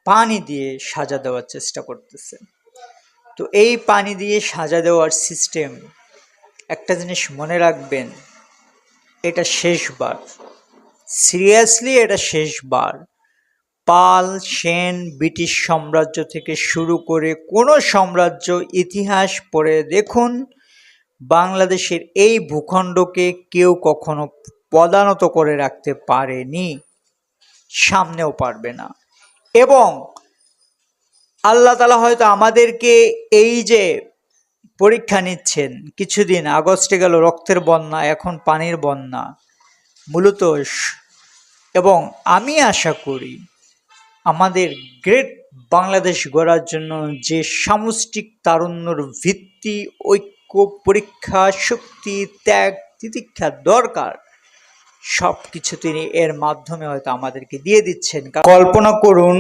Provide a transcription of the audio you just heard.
পানি দিয়ে সাজা দেওয়ার চেষ্টা করতেছে। তো এই পানি দিয়ে সাজা দেওয়ার সিস্টেম, একটা জিনিস মনে রাখবেন, এটা শেষবার, সিরিয়াসলি এটা শেষবার। পাল, সেন, ব্রিটিশ সাম্রাজ্য থেকে শুরু করে কোনো সাম্রাজ্য ইতিহাস পড়ে দেখুন, বাংলাদেশের এই ভূখণ্ডকে কেউ কখনো পদানত করে রাখতে পারেনি, সামনেও পারবে না। এবং আল্লাহ তাআলা হয়তো আমাদেরকে এই যে পরীক্ষা নিচ্ছেন, কিছুদিন আগস্টে গেল রক্তের বন্যা, এখন পানির বন্যা, মূলত এবং আমি আশা করি আমাদের গ্রেট বাংলাদেশ গড়ার জন্য যে সামষ্টিক তারুণ্যর ভিত্তি, ঐক্য, পরীক্ষা, শক্তি, ত্যাগ, তিতিক্ষা দরকার, সব কিছু তিনি এর মাধ্যমে হয়তো আমাদেরকে দিয়ে দিচ্ছেন। কল্পনা করুন